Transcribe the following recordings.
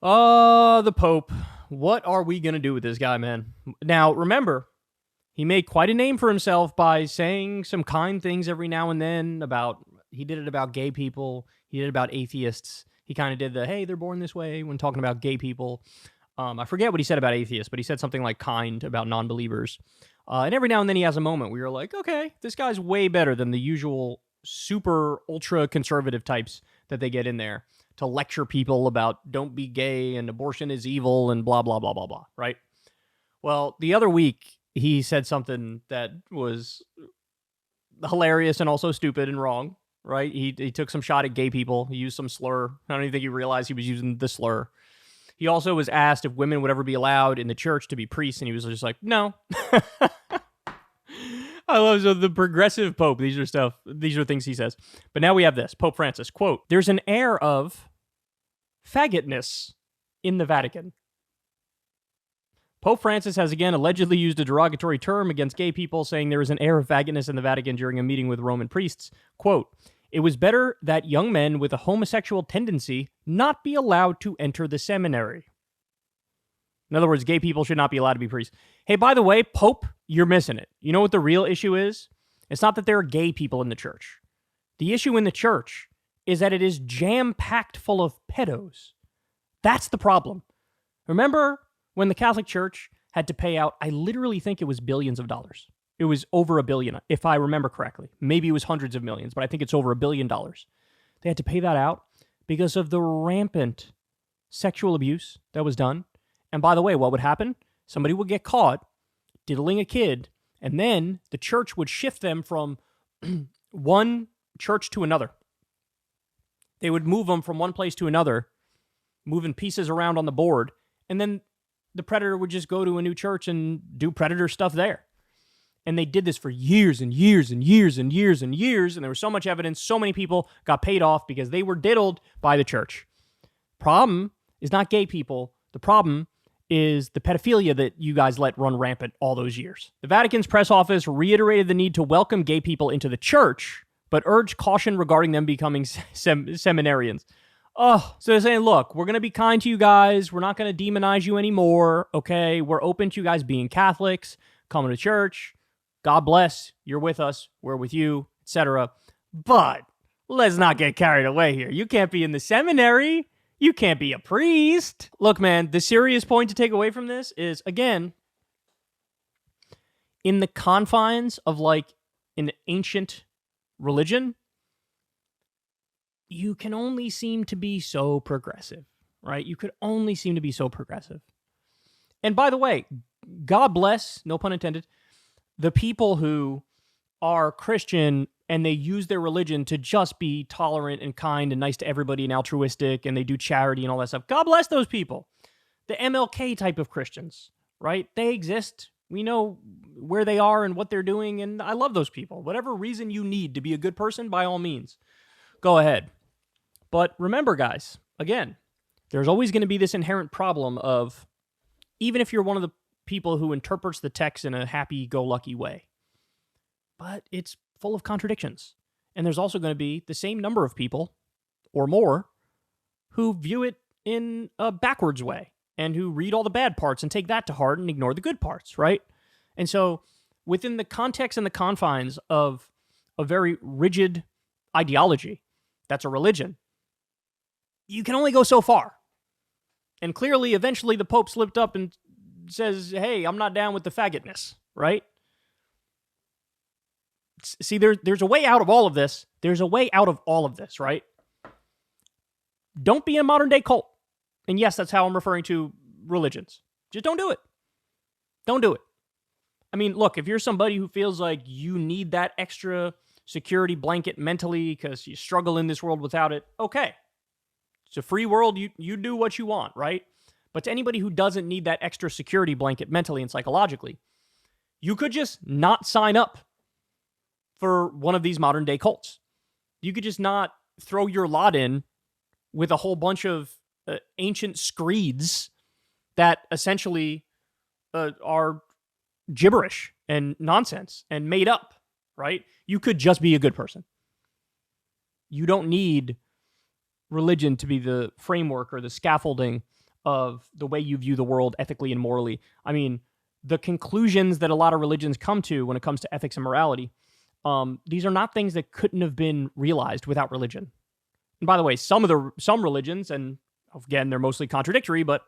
The Pope. What are we going to do with this guy, man? Now, remember, he made quite a name for himself by saying some kind things every now and then he did it about gay people. He did it about atheists. He kind of did hey, they're born this way when talking about gay people. I forget what he said about atheists, but he said something like kind about non-believers. And every now and then he has a moment where you're like, okay, this guy's way better than the usual super ultra conservative types that they get in there to lecture people about don't be gay and abortion is evil and blah, blah, blah, blah, blah, right? Well, the other week, he said something that was hilarious and also stupid and wrong, right? He took some shot at gay people. He used some slur. I don't even think he realized he was using the slur. He also was asked if women would ever be allowed in the church to be priests, and he was just like, no. I love the progressive Pope. These are things he says. But now we have this. Pope Francis, quote, "There's an air of faggotness in the Vatican." Pope Francis has again allegedly used a derogatory term against gay people, saying there is an air of faggotness in the Vatican during a meeting with Roman priests. Quote, "It was better that young men with a homosexual tendency not be allowed to enter the seminary." In other words, gay people should not be allowed to be priests. Hey, by the way, Pope, you're missing it. You know what the real issue is? It's not that there are gay people in the church. The issue in the church is that it is jam-packed full of pedos. That's the problem. Remember when the Catholic Church had to pay out, I literally think it was billions of dollars. It was over $1 billion, if I remember correctly. Maybe it was hundreds of millions, but I think it's over $1 billion. They had to pay that out because of the rampant sexual abuse that was done. And by the way, what would happen? Somebody would get caught diddling a kid, and then the church would shift them from one church to another. They would move them from one place to another, moving pieces around on the board, and then the predator would just go to a new church and do predator stuff there. And they did this for years and years and years and years and years, and there was so much evidence, so many people got paid off because they were diddled by the church. Problem is not gay people. The problem is the pedophilia that you guys let run rampant all those years. The Vatican's press office reiterated the need to welcome gay people into the church, but urged caution regarding them becoming seminarians. Oh, so they're saying, look, we're going to be kind to you guys. We're not going to demonize you anymore, okay? We're open to you guys being Catholics, coming to church. God bless. You're with us. We're with you, etc. But let's not get carried away here. You can't be in the seminary. You can't be a priest. Look, man, the serious point to take away from this is, again, in the confines of like an ancient religion, you can only seem to be so progressive, right? You could only seem to be so progressive. And by the way, God bless, no pun intended, the people who are Christian and they use their religion to just be tolerant and kind and nice to everybody and altruistic, and they do charity and all that stuff. God bless those people. The MLK type of Christians, right? They exist. We know where they are and what they're doing, and I love those people. Whatever reason you need to be a good person, by all means, go ahead. But remember, guys, again, there's always going to be this inherent problem of, even if you're one of the people who interprets the text in a happy-go-lucky way, but it's full of contradictions. And there's also going to be the same number of people, or more, who view it in a backwards way, and who read all the bad parts and take that to heart and ignore the good parts, right? And so, within the context and the confines of a very rigid ideology, that's a religion, you can only go so far. And clearly, eventually, the Pope slipped up and says, hey, I'm not down with the faggotness, right? See, there's a way out of all of this. There's a way out of all of this, right? Don't be a modern-day cult. And yes, that's how I'm referring to religions. Just don't do it. Don't do it. I mean, look, if you're somebody who feels like you need that extra security blanket mentally because you struggle in this world without it, okay. It's a free world. You do what you want, right? But to anybody who doesn't need that extra security blanket mentally and psychologically, you could just not sign up for one of these modern day cults. You could just not throw your lot in with a whole bunch of ancient screeds that essentially are gibberish and nonsense and made up, right? You could just be a good person. You don't need religion to be the framework or the scaffolding of the way you view the world ethically and morally. I mean, the conclusions that a lot of religions come to when it comes to ethics and morality, these are not things that couldn't have been realized without religion. And by the way, some religions, and again, they're mostly contradictory, but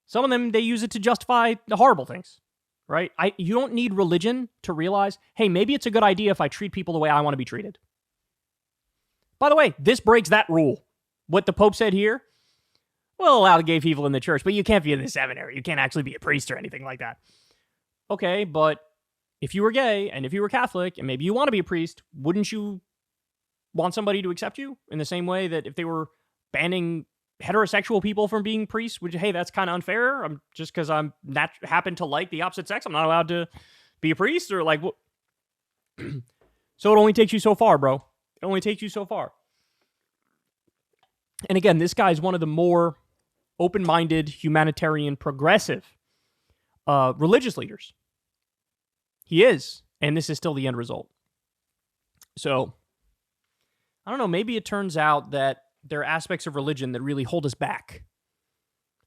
some of them, they use it to justify the horrible things, right? You don't need religion to realize, hey, maybe it's a good idea if I treat people the way I want to be treated. By the way, this breaks that rule. What the Pope said here, we'll allow the gay people in the church, but you can't be in the seminary. You can't actually be a priest or anything like that. Okay, but if you were gay and if you were Catholic and maybe you want to be a priest, wouldn't you want somebody to accept you in the same way that if they were banning heterosexual people from being priests, would you, hey, that's kind of unfair. Just because I'm happen to like the opposite sex, I'm not allowed to be a priest, or like what? So it only takes you so far, bro. It only takes you so far. And again, this guy's one of the more open-minded, humanitarian, progressive religious leaders. He is, and this is still the end result. So, I don't know, maybe it turns out that there are aspects of religion that really hold us back.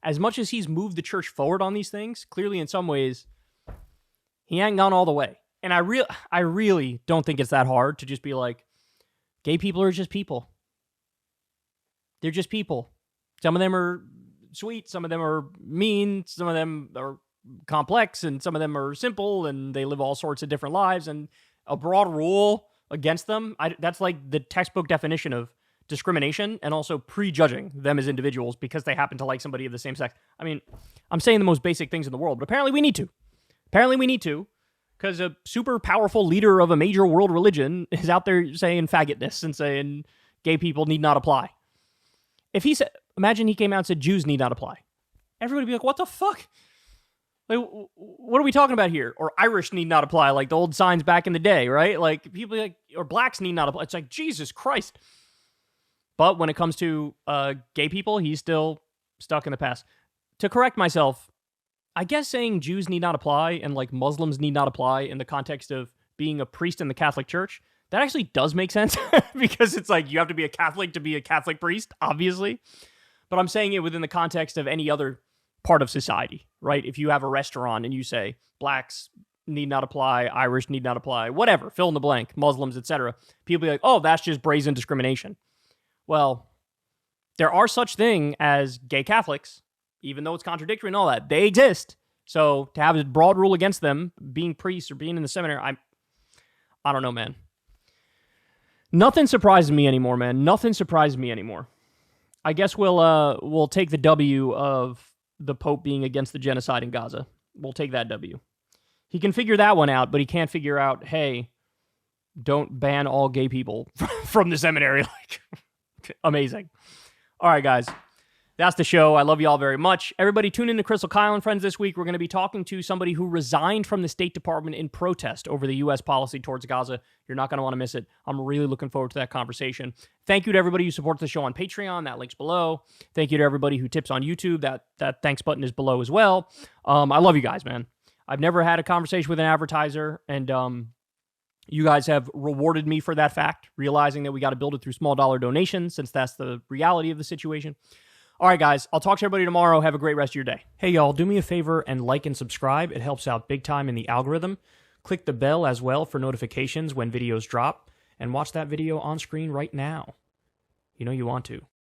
As much as he's moved the church forward on these things, clearly in some ways, he ain't gone all the way. And I really don't think it's that hard to just be like, gay people are just people. They're just people. Some of them are sweet, some of them are mean, some of them are complex, and some of them are simple, and they live all sorts of different lives, and a broad rule against them, that's like the textbook definition of discrimination and also prejudging them as individuals because they happen to like somebody of the same sex. I mean, I'm saying the most basic things in the world, but apparently we need to. Because a super powerful leader of a major world religion is out there saying faggotness and saying gay people need not apply. If he said, imagine he came out and said Jews need not apply. Everybody would be like, what the fuck? Like, what are we talking about here? Or Irish need not apply, like the old signs back in the day, right? Like, people like, or blacks need not apply. It's like, Jesus Christ. But when it comes to gay people, he's still stuck in the past. To correct myself, I guess saying Jews need not apply and like Muslims need not apply in the context of being a priest in the Catholic Church, that actually does make sense because it's like you have to be a Catholic to be a Catholic priest, obviously. But I'm saying it within the context of any other part of society, right? If you have a restaurant and you say blacks need not apply, Irish need not apply, whatever, fill in the blank, Muslims, etc., people be like, oh, that's just brazen discrimination. Well, there are such thing as gay Catholics, even though it's contradictory and all that. They exist. So to have a broad rule against them being priests or being in the seminary, I don't know, man. Nothing surprises me anymore, man. Nothing surprises me anymore. I guess we'll take the W of the Pope being against the genocide in Gaza. We'll take that W. He can figure that one out, but he can't figure out, hey, don't ban all gay people from the seminary. Like, amazing. All right, guys. That's the show. I love you all very much. Everybody tune in to Crystal Kyle and Friends this week. We're going to be talking to somebody who resigned from the State Department in protest over the U.S. policy towards Gaza. You're not going to want to miss it. I'm really looking forward to that conversation. Thank you to everybody who supports the show on Patreon. That link's below. Thank you to everybody who tips on YouTube. That thanks button is below as well. I love you guys, man. I've never had a conversation with an advertiser, and you guys have rewarded me for that fact, realizing that we got to build it through small dollar donations since that's the reality of the situation. All right, guys, I'll talk to everybody tomorrow. Have a great rest of your day. Hey, y'all, do me a favor and like and subscribe. It helps out big time in the algorithm. Click the bell as well for notifications when videos drop, and watch that video on screen right now. You know you want to.